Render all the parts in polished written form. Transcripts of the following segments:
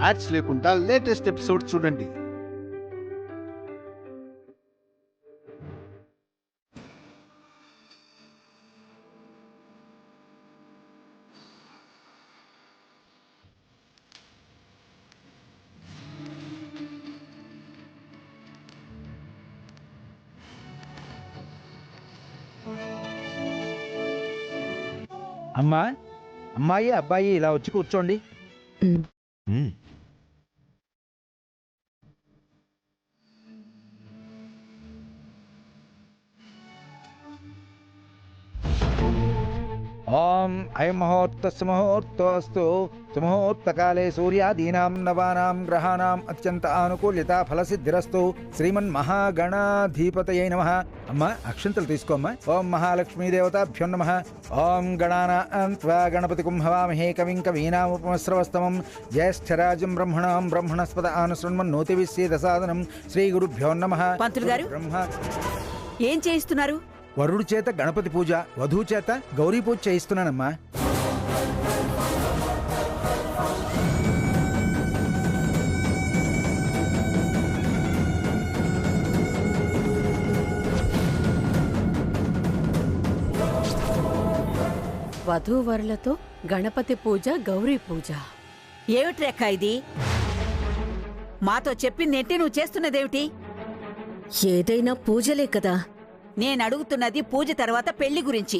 Ads లేకుండా latest episode చూడండి. అమ్మా, అమ్మాయి అబ్బాయి ఇలా వచ్చి కూర్చోండి. ఓం అయం ముహూర్తస్సు ముహూర్తోస్తు సుముహూర్తకాలే సూర్యాదీనాం నవానాం గ్రహాణాం అత్యంత ఆనుకూల్యత ఫలసిద్ధిరస్తు శ్రీమన్మహాగణాధిపతయే నమః. అమ్మా అక్షంతలు తీసుకోమ్మా. ఓం మహాలక్ష్మీదేవతాభ్యో నమః. ఓం గణానాం త్వా గణపతిం హవామహే కవిం కవీనాముపమశ్రవస్తమం జ్యేష్ఠరాజం బ్రహ్మణాం బ్రహ్మణస్పద ఆనుశృణ్వన్నోతివిశ్యేదసాదనం. శ్రీ గురుభ్యో నమః. పంతులు గారు బ్రహ్మ ఏం చేయిస్తున్నారు? వరుడు చేత గణపతి పూజ, వధువు చేత గౌరీ పూజ చేయిస్తున్నానమ్మా. వధూవరులతో గణపతి పూజ, గౌరీ పూజ. ఏమిట్రెక్క ఇది? మాతో చెప్పిందేంటి, నువ్వు చేస్తున్నదేమిటి? ఏదైనా పూజలే కదా. నేనడుగుతున్నది పూజ తర్వాత పెళ్లి గురించి.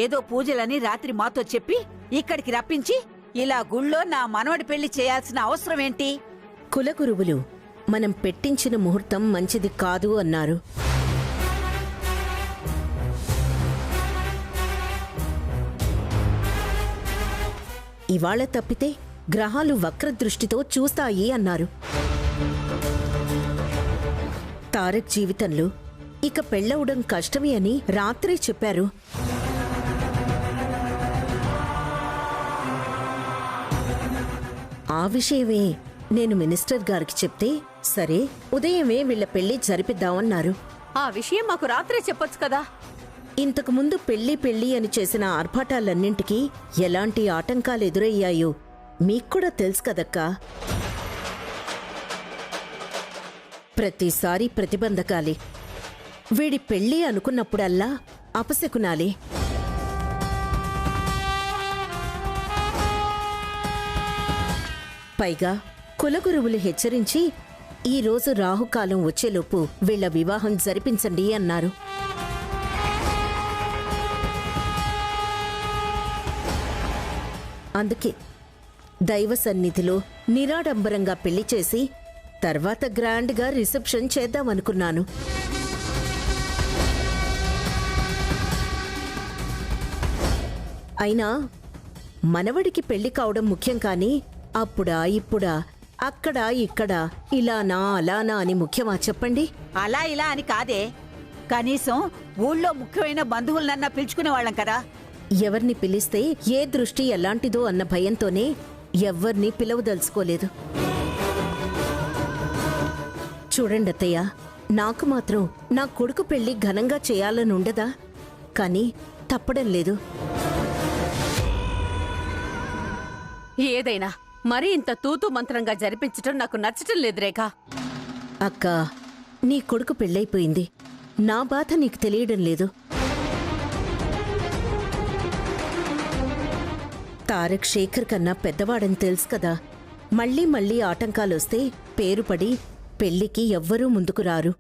ఏదో పూజలని రాత్రి మాతో చెప్పి ఇక్కడికి రప్పించి ఇలా గుళ్ళో నా మనవడి పెళ్లి చేయాల్సిన అవసరం ఏంటి? కులగురువులు మనం పెట్టించిన ముహూర్తం మంచిది కాదు అన్నారు. ఇవాళ తప్పితే గ్రహాలు వక్రదృష్టితో చూస్తాయి అన్నారు. తారక్ జీవితంలో ఇక పెళ్ళవడం కష్టమే అని రాత్రే చెప్పారు. ఆ విషయమే నేను మినిస్టర్ గారికి చెప్తే సరే ఉదయమే వీళ్ల పెళ్లి జరిపిద్దామన్నారు. ఆ విషయం మాకు రాత్రే చెప్పొచ్చు కదా. ఇంతకు ముందు పెళ్లి అని చేసిన ఆర్భాటాలన్నింటికీ ఎలాంటి ఆటంకాలు ఎదురయ్యాయో మీక్కూడా తెలుసు కదక్కా. ప్రతిసారి ప్రతిబంధకాలే. వీడి పెళ్లి అనుకున్నప్పుడల్లా అపశకునాలే. పైగా కులగురువులు హెచ్చరించి ఈరోజు రాహుకాలం వచ్చేలోపు వీళ్ల వివాహం జరిపించండి అన్నారు. అందుకే దైవ సన్నిధిలో నిరాడంబరంగా పెళ్లి చేసి తర్వాత గ్రాండ్గా రిసెప్షన్ చేద్దామనుకున్నాను. అయినా మనవడికి పెళ్లి కావడం ముఖ్యం కానీ అప్పుడా ఇప్పుడా అక్కడా ఇక్కడా ఇలానా అలానా అని ముఖ్యమా చెప్పండి? అలా ఇలా అని కాదే, కనీసం ఊళ్ళో ముఖ్యమైన బంధువులనన్నా పిలుచుకునే వాళ్ళం కదా. ఎవరిని పిలిస్తే ఏ దృష్టి ఎలాంటిదో అన్న భయంతోనే ఎవ్వర్నీ పిలవదలుచుకోలేదు. చూడండి అత్తయ్య, నాకు మాత్రం నా కొడుకు పెళ్లి ఘనంగా చేయాలనుండదా? కానీ తప్పడం లేదు. ఏదైనా మరీ ఇంత తూతూ మంత్రంగా జరిపించటం నాకు నచ్చటం లేదు రేఖ. అక్క, నీ కొడుకు పెళ్ళైపోయింది. నా బాధ నీకు తెలియడం లేదు. తారక్ శేఖర్ కన్నా పెద్దవాడని తెలుసు కదా. మళ్ళీ మళ్ళీ ఆటంకాలొస్తే పేరుపడి పెళ్లికి ఎవ్వరూ ముందుకు రారు.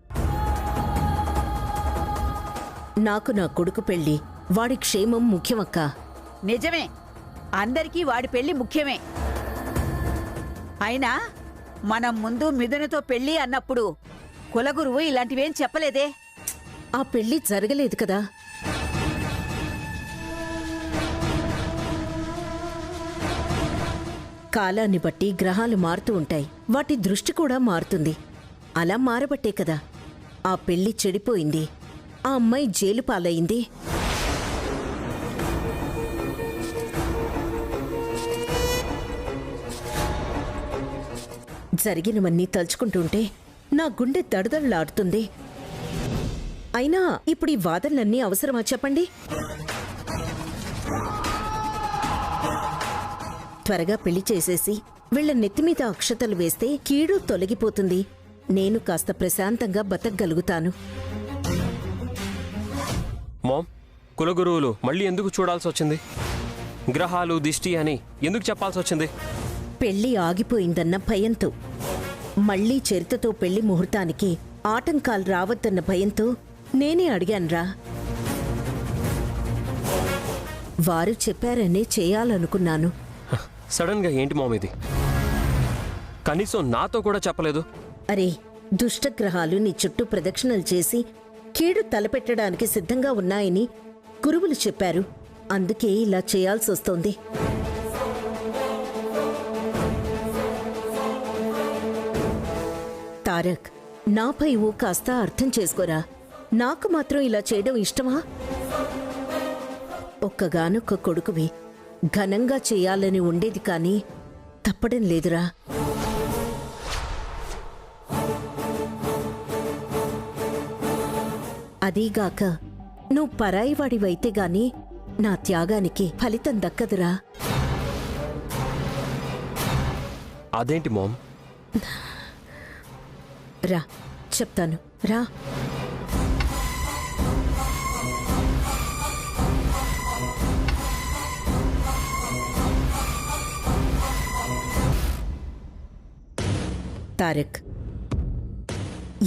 నాకు నా కొడుకు పెళ్లి, వాడి క్షేమం ముఖ్యమక్కా. నిజమే, అందరికీ వాడి పెళ్లి ముఖ్యమే. అయినా మనం ముందు మిథునతో పెళ్లి అన్నప్పుడు కులగురువు ఇలాంటివేం చెప్పలేదే. ఆ పెళ్లి జరగలేదు కదా. కాలాన్ని బట్టి గ్రహాలు మారుతూ ఉంటాయి, వాటి దృష్టి కూడా మారుతుంది. అలా మారబట్టే కదా ఆ పెళ్లి చెడిపోయింది, ఆ అమ్మాయి జైలు పాలయింది. జరిగినవన్నీ తలుచుకుంటుంటే నా గుండె దడదడలాడుతుంది. అయినా ఇప్పుడు ఈ వాదనలన్నీ అవసరమా చెప్పండి? త్వరగా పెళ్లి చేసేసి వీళ్ళ నెత్తిమీద అక్షతలు వేస్తే కీడు తొలగిపోతుంది. నేను కాస్త ప్రశాంతంగా బతకగలుగుతాను. మామ్, కులగురువులు మళ్ళీ ఎందుకు చూడాల్సి వచ్చింది? గ్రహాలు దిష్టి అని ఎందుకు చెప్పాల్సి వచ్చింది? పెళ్లి ఆగిపోయిందన్న భయంతో, మళ్లీ చరితతో పెళ్లి ముహూర్తానికి ఆటంకాలు రావద్దన్న భయంతో నేనే అడిగాన్రా. వారు చెప్పారనే చేయాలనుకున్నాను. సడన్ గా ఏంటి మామ్ ఇది? కనీసం నాతో కూడా చెప్పలేదు. అరే, దుష్టగ్రహాలు నీ చుట్టూ ప్రదక్షిణలు చేసి కీడు తలపెట్టడానికి సిద్ధంగా ఉన్నాయని గురువులు చెప్పారు. అందుకే ఇలా చేయాల్సొస్తోంది. తారక్, నాపై ఓ కాస్త అర్థం చేసుకోరా. నాకు మాత్రం ఇలా చేయడం ఇష్టమా? ఒక్కగానొక్క కొడుకువి, ఘనంగా చేయాలని ఉండేది కానీ తప్పడం లేదురా. అదీగాక నువ్వు పరాయివాడివైతే గాని నా త్యాగానికి ఫలితం దక్కదురా. అదేంటి మామ్? రా చెప్తాను, రా. తారక్,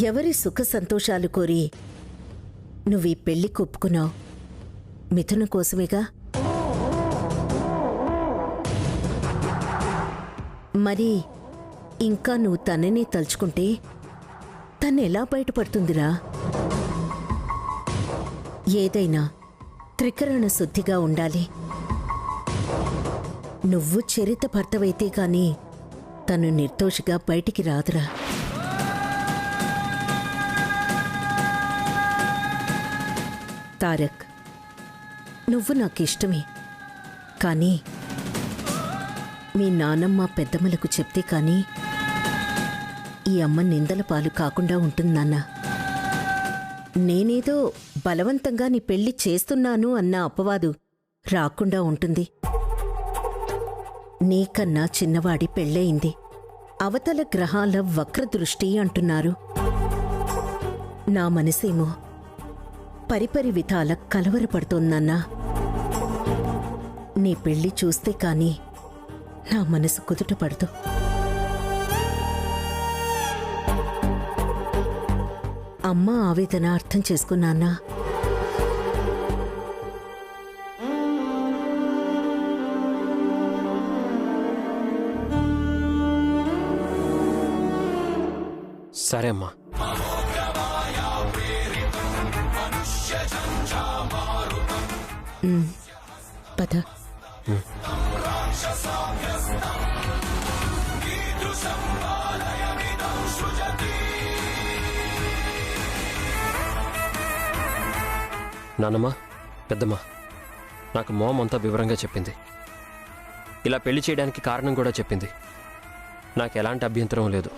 ఎవరి సుఖ సంతోషాలు కోరి నువ్వీ పెళ్లి ఒప్పుకున్నావు? మిథున కోసమేగా? మరి ఇంకా నువ్వు తననే తలుచుకుంటే తనెలా బయటపడుతుందిరా? ఏదైనా త్రికరణ శుద్ధిగా ఉండాలి. నువ్వు చరిత భర్తవైతే గాని తను నిర్దోషిగా బయటికి రాదురా. తారక్, నువ్వు నాకిష్టమే, కానీ మీ నానమ్మ పెద్దమ్మలకు చెప్తే కానీ ఈ అమ్మ నిందల పాలు కాకుండా ఉంటుంది నాన్న. నేనేదో బలవంతంగా నీ పెళ్లి చేస్తున్నాను అన్న అపవాదు రాకుండా ఉంటుంది. నీకన్నా చిన్నవాడి పెళ్ళయింది. అవతల గ్రహాల వక్రదృష్టి అంటున్నారు. నా మనసేమో పరిపరి విధాల కలవరపడుతోందన్నా. నీ పెళ్లి చూస్తే కాని నా మనసు కుదుట పడదు. అమ్మ ఆవేదన అర్థం చేసుకున్నానా? సరే అమ్మా. పద. నాన్నమ్మ, పెద్దమ్మ, నాకు మామ్ అంతా వివరంగా చెప్పింది. ఇలా పెళ్లి చేయడానికి కారణం కూడా చెప్పింది. నాకు ఎలాంటి అభ్యంతరం లేదు.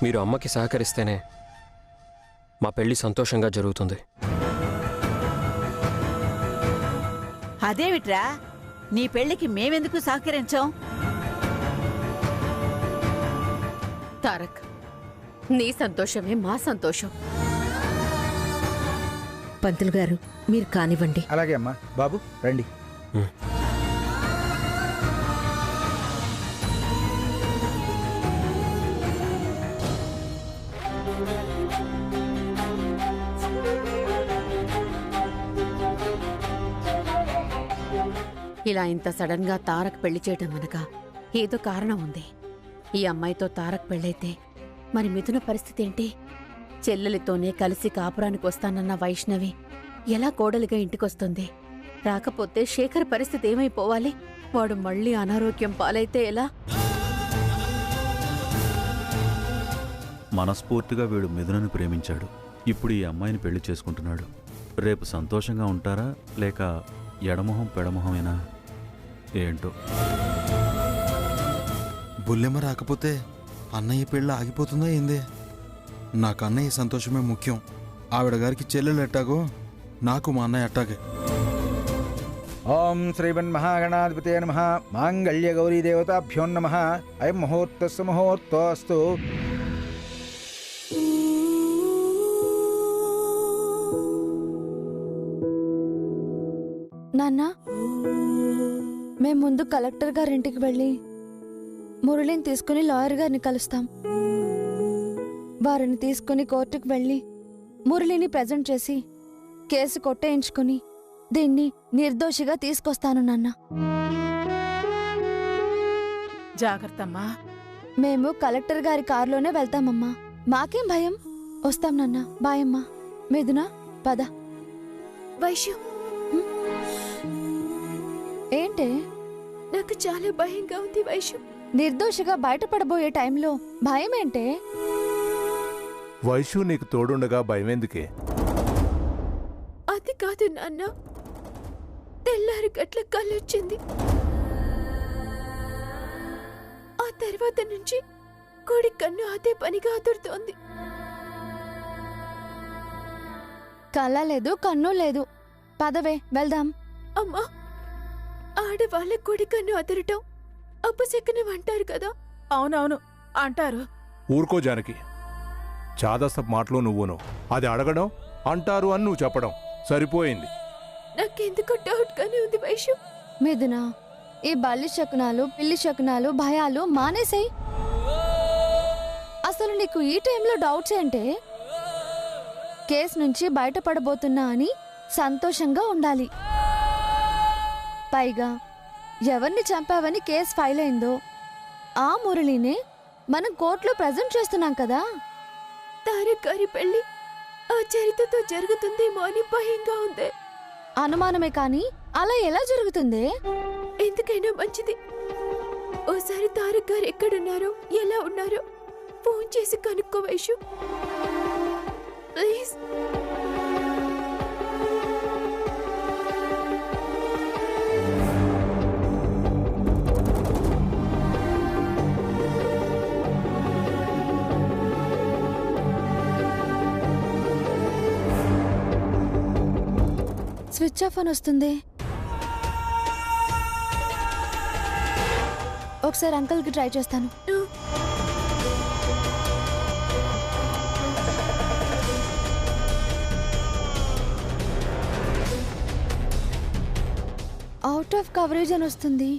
మీరు అమ్మకి సహకరిస్తేనే మా పెళ్లి సంతోషంగా జరుగుతుంది. అదేమిట్రా, నీ పెళ్లికి మేమెందుకు సహకరించాం? తారక్, నీ సంతోషమే మా సంతోషం. పంతులు గారు, మీరు కానివ్వండి. అలాగే అమ్మా. బాబు రండి. ఇలా ఇంత సడన్ గా తారక్ పెళ్లి చేయటం వెనక ఏదో కారణం ఉంది. ఈ అమ్మాయితో తారక్ పెళ్ళైతే మరి మిథున పరిస్థితి ఏంటి? చెల్లెలితోనే కలిసి కాపురానికి వస్తానన్న వైష్ణవి ఎలా కోడలిగా ఇంటికొస్తుంది? రాకపోతే శేఖర్ పరిస్థితి ఏమైపోవాలి? వాడు మళ్ళీ అనారోగ్యం పాలైతే ఎలా? మనస్ఫూర్తిగా వీడు మిథునని ప్రేమించాడు. ఇప్పుడు ఈ అమ్మాయిని పెళ్లి చేసుకుంటున్నాడు. రేపు సంతోషంగా ఉంటారా లేక ఎడమొహం పెడమొహమేనా ఏంటో. బుల్లెమ్మ రాకపోతే అన్నయ్య పెళ్ళి ఆగిపోతుందా ఏందే? నాకు అన్నయ్య సంతోషమే ముఖ్యం. ఆవిడ గారికి చెల్లెలు ఎట్టాగో నాకు మా అన్నయ్య అట్టాగే. ఓం శ్రీమన్మహాగణాధిపతయ నమః. మాంగళ్య గౌరీ దేవతాభ్యో నమః. అయం ముహూర్తస్సు ముహూర్తోస్తు. నాన్న, మేము ముందు కలెక్టర్ గారింటికి వెళ్ళి మురళిని తీసుకుని లాయర్ గారిని కలుస్తాం. వారిని తీసుకుని కోర్టుకు వెళ్ళి మురళిని ప్రజెంట్ చేసి కేసు కొట్టేయించుకుని దీన్ని నిర్దోషిగా తీసుకొస్తాను నాన్న. జాగ్రత్తమ్మా. మేము కలెక్టర్ గారి కారులోనే వెళ్తామమ్మా. మాకేం భయం. వస్తాం నాన్న. బాయమ్మా. మిథున పద. వైశ్యం, ఏంటే? నాకు చాలా భయంగా ఉంది వైశ్యం. నిర్దోషిగా బయటపడబోయే టైంలో భయం ఏంటే? వైషు నీకు తోడుండగా భయమెందుకే? అది కాదు నాన్న, తెల్లారి గట్ల కళ్ళొచ్చింది. ఆ తర్వాత నుంచి కోడి కన్ను అదే పనిగా అదురుతోంది. కళ్ళ లేదు, కన్ను లేదు. పదవే వెళ్దాం. అమ్మా, ఆడవాళ్ళ కోడి కన్ను అదరటం అపశకునం అంటారు కదా? అవునవును అంటారు. ఊరుకో జానకి, చాదస్తపు మాటలు నువ్వును. అది అడగడం, అంటారు అని నువ్వు చెప్పడం సరిపోయింది. నాకెందుకు డౌట్ గానే ఉంది వైశ్యం. మిథున, ఈ బల్లి శకునాలు, పిల్లి శకునాలు, భయాలు మానేసేయ్. అసలు నీకు ఈ టైంలో డౌట్స్ ఏంటే? కేసు నుంచి బయటపడబోతున్నా అని సంతోషంగా ఉండాలి. పైగా ఎవరిని చంపావని కేసు ఫైల్ అయిందో ఆ మురళినే మనం కోర్టులో ప్రజెంట్ చేస్తున్నాం కదా. తారక్ గారి పెళ్లి ఆ చరిత్రతో జరుగుతుందేమో అని భయంగా ఉంది. అనుమానమే కాని అలా ఎలా జరుగుతుంది? ఎందుకైనా మంచిది ఓసారి తారక్ గారు ఎక్కడున్నారో, ఎలా ఉన్నారో ఫోన్ చేసి కనుక్కో వైషు, ప్లీజ్. స్విచ్ ఆఫ్ అని వస్తుంది. ఒకసారి అంకుల్కి ట్రై చేస్తాను. అవుట్ ఆఫ్ కవరేజ్ అని వస్తుంది.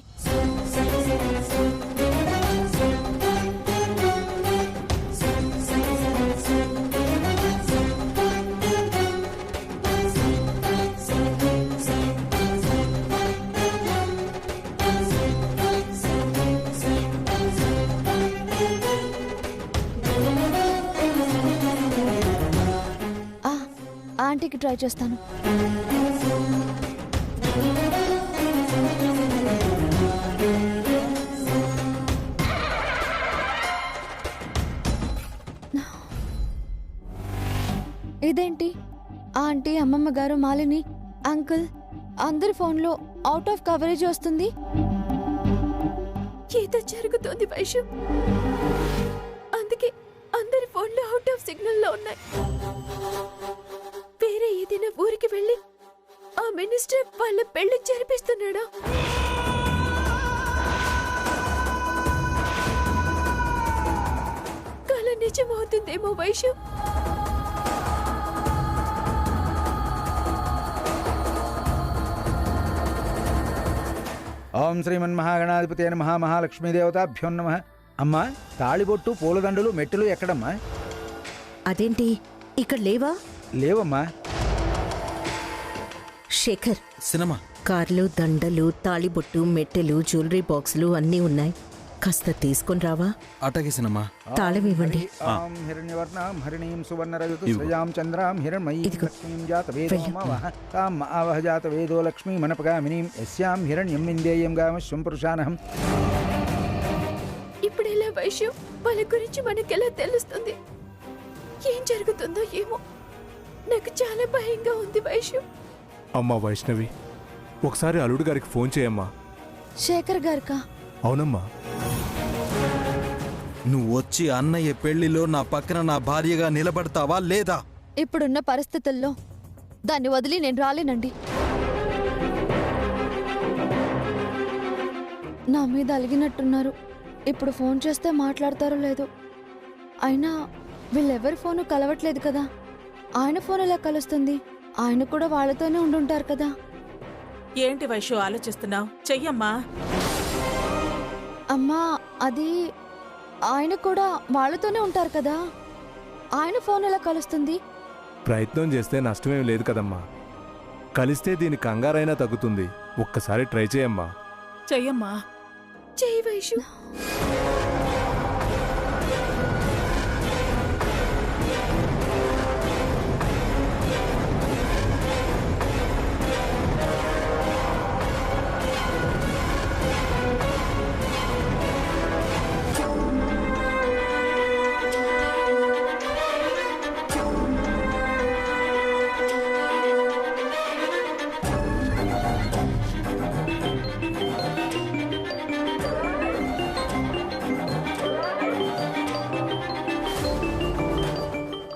ఆంటీకి ట్రై చేస్తాను. ఇదేంటి? ఆంటీ, అమ్మమ్మ గారు, మాలిని, అంకుల్ అందరి ఫోన్లో అవుట్ ఆఫ్ కవరేజ్ వస్తుంది. ఏదో జరుగుతోంది వైషు. అందుకే అందరి ఫోన్లో అవుట్ ఆఫ్ సిగ్నల్లో ఉన్నాయి. వేరే ఏదైనా ఊరికి వెళ్ళి ఆ మినిస్టర్ వాళ్ళ పెళ్లి జరిపిస్తున్నాడా? కల నిజమవుతుందేమో వైషు. ఓం శ్రీమన్మహాగణాధిపతయ నమః. మహాలక్ష్మీదేవతాభ్యో నమః. అమ్మా, తాళిబొట్టు, పూలదండలు, మెట్టులు ఎక్కడమ్మా? అదేంటి ఇక్కడ లేవా? లేవమ్మా. శేఖర్, సినిమా కార్లు, దండలు, తాళిబొట్టు, మెట్టెలు, జ్యువెలరీ బాక్సులు అన్నీ ఉన్నాయి. కాస్త తీసుకొని రావా? అటగే సినిమా. తాళం ఇవ్వండి. ఓం హిరణ్యవర్ణాం హరిణీం సువర్ణరజతు ఇవ్వు. శ్రయాం చంద్రాం హిరణ్మయీం ఇదిగో. లక్ష్మీం జాతవేదో వెళ్ళు. మావః తాం ఆవహ జాతవేదో లక్ష్మీమనపగామినీం యస్యాం హిరణ్యం విందేయం గామశ్వం పురుషానహం. ఇప్పుడెలా వైషు? వాళ్ళ గురించి మనకెలా తెలుస్తుంది? ఏం జరుగుతుందో ఏమో. నాకు చాలా భయంగా ఉంది వైషు. అమ్మా వైష్ణవి, ఒకసారి అల్లుడు గారికి ఫోన్ చేయమ్మా. శేఖర్ గారికా? అవునమ్మా. నువ్వు వచ్చి అన్నయ్య పెళ్లిలో నా పక్కన నా భార్యగా నిలబడతావా లేదా? ఇప్పుడున్న పరిస్థితుల్లో దాన్ని వదిలి నేను రాలేనండి. నా మీద అలిగినట్టున్నారు. ఇప్పుడు ఫోన్ చేస్తే మాట్లాడతారో లేదో. అయినా వీళ్ళెవరి ఫోను కలవట్లేదు కదా. ఆయన ఫోన్ ఎలా కలుస్తుంది? ఆయన కూడా వాళ్ళతోనే ఉండుంటారు కదా. ఏంటి వైషు ఆలోచిస్తున్నావు? చెయ్యమ్మా. అమ్మా, అది ఆయన కూడా వాళ్ళతోనే ఉంటారు కదా. ఆయన ఫోన్ ఎలా కలుస్తుంది? ప్రయత్నం చేస్తే నష్టమేం లేదు కదమ్మా. కలిస్తే దీని కంగారైనా తగ్గుతుంది. ఒక్కసారి ట్రై చేయమ్మా. చెయ్యమ్మా. చెయ్యి వైషు.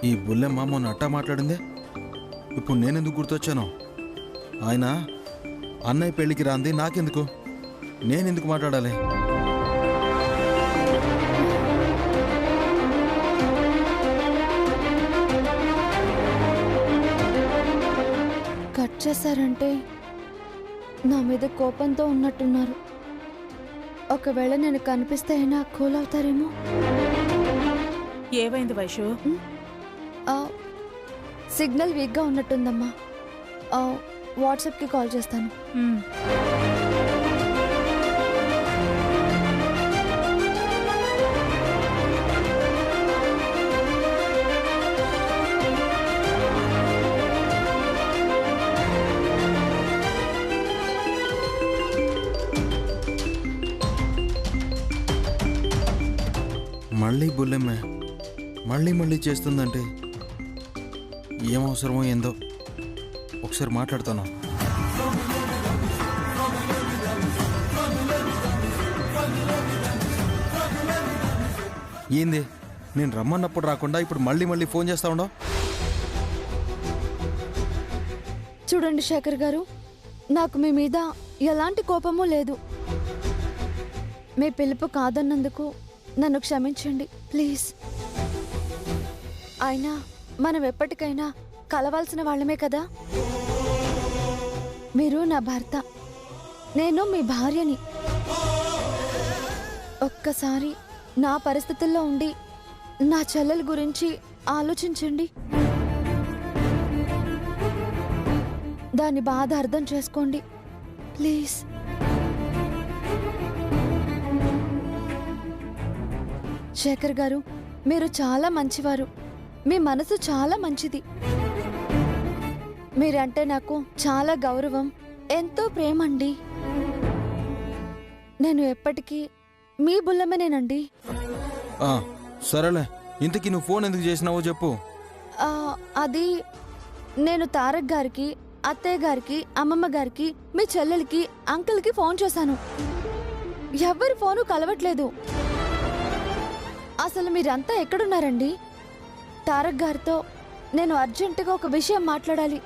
ఈ బుల్లెమ్మ మొన్న అట్టా మాట్లాడిందే. ఇప్పుడు నేనెందుకు గుర్తొచ్చాను? ఆయన అన్నయ్య పెళ్లికి రాంది నాకెందుకు? నేనెందుకు మాట్లాడాలి? కట్ చేశారంటే నా మీద కోపంతో ఉన్నట్టున్నారు. ఒకవేళ నేను కనిపిస్తే అయినా కూల్ అవుతారేమో. ఏమైంది వైషు? సిగ్నల్ వీక్గా ఉన్నట్టుందమ్మా. వాట్సాప్కి కాల్ చేస్తాను. మళ్ళీ బుల్లెమ్మే మళ్ళీ చేస్తుందంటే ఏం అవసరమో ఏందో. ఒకసారి మాట్లాడతాను. ఏంది నేను రమ్మన్నప్పుడు రాకుండా ఇప్పుడు మళ్ళీ ఫోన్ చేస్తా ఉండవు? చూడండి శేఖర్ గారు, నాకు మీ మీద ఎలాంటి కోపమూ లేదు. మీ పిలుపు కాదన్నందుకు నన్ను క్షమించండి ప్లీజ్. అయినా మనం ఎప్పటికైనా కలవాల్సిన వాళ్ళమే కదా. మీరు నా భర్త, నేను మీ భార్యని. ఒక్కసారి నా పరిస్థితుల్లో ఉండి నా చెల్లెల గురించి ఆలోచించండి. దాని బాధ అర్థం చేసుకోండి ప్లీజ్. శేఖర్ గారు, మీరు చాలా మంచివారు. మీ మనసు చాలా మంచిది. మీరంటే నాకు చాలా గౌరవం, ఎంతో ప్రేమండి. నేను ఎప్పటికీ మీ బుల్లమ్మనేనండి. సరేలే, ఇంతకీ నువ్వు ఫోన్ ఎందుకు చేసినావో చెప్పు. అది నేను తారక్ గారికి, అత్తయ్య గారికి, అమ్మమ్మ గారికి, మీ చెల్లెలకి, అంకుల్కి ఫోన్ చేశాను. ఎవరి ఫోను కలవట్లేదు. అసలు మీరంతా ఎక్కడున్నారండి? తారక్ గారితో నేను అర్జెంటుగా ఒక విషయం మాట్లాడాలి.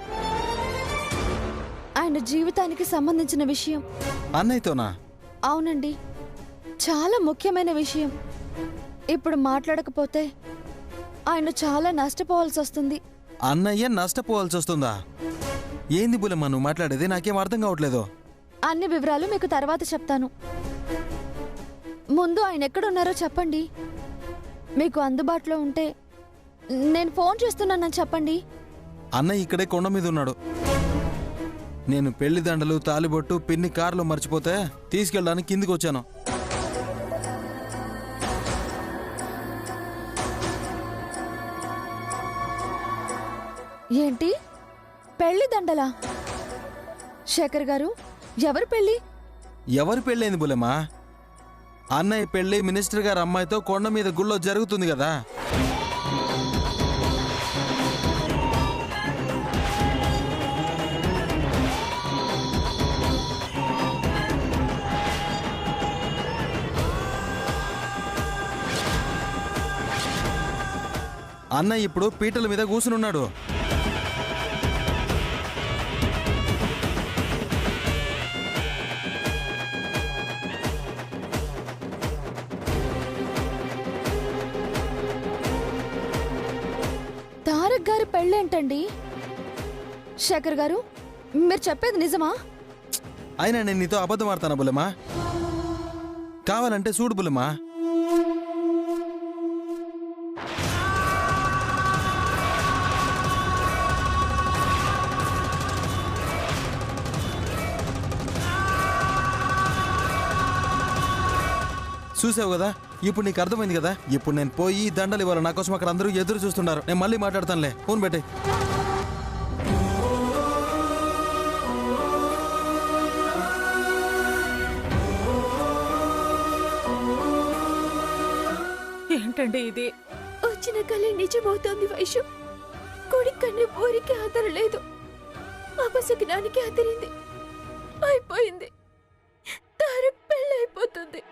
ఆయన జీవితానికి సంబంధించిన విషయం. అన్నయ్యతోనా? అవునండి, చాలా ముఖ్యమైన విషయం. ఇప్పుడు మాట్లాడకపోతే ఆయన చాలా నష్టపోవాల్సి వస్తుంది. అన్నయ్య నష్టపోవాల్సి వస్తుందా? ఏంది బుల్లెమ్మ నువ్వు మాట్లాడేది? నాకేం అర్థం కావట్లేదు. అన్ని వివరాలు మీకు తర్వాత చెప్తాను. ముందు ఆయన ఎక్కడున్నారో చెప్పండి. మీకు అందుబాటులో ఉంటే నేను ఫోన్ చేస్తున్నానని చెప్పండి. అన్నయ్య ఇక్కడే కొండ మీద ఉన్నాడు. నేను పెళ్లి దండలు, తాలిబొట్టు, పిన్ని కారులో మర్చిపోతే తీసుకెళ్ళడానికి కిందికి వచ్చాను. ఏంటి పెళ్లి దండలా? శేఖర్ గారు, ఎవరు పెళ్లి? ఎవరి పెళ్ళైంది బుల్లెమ్మా? అన్నయ్య పెళ్లి మినిస్టర్ గారి అమ్మాయితో కొండ మీద గుళ్ళో జరుగుతుంది కదా. అన్నయ్య ఇప్పుడు పీటల మీద కూసునున్నాడు. తారక్ గారి పెళ్ళేంటండి? శేఖర్ గారు, మీరు చెప్పేది నిజమా? అయినా నేను నీతో అబద్ధం ఆడతానా బుల్లెమ్మా? కావాలంటే చూడు బుల్లెమ్మా. చూసావు కదా, ఇప్పుడు నీకు అర్థమైంది కదా. ఇప్పుడు నేను పోయి దండలు ఇవ్వాలి. నా కోసం అక్కడ అందరూ ఎదురు చూస్తున్నారు. నేను మళ్ళీ మాట్లాడతానులే. ఫోన్ పెట్టే. ఏంటండి ఇది? వచ్చిన కళ నిజమవుతోంది వైషు. కొడుకు కన్నా ఊరికి ఆదరలేదు, అపశకునానికి ఆదరింది. అయిపోయింది, తారక్ పెళ్ళైపోతుంది.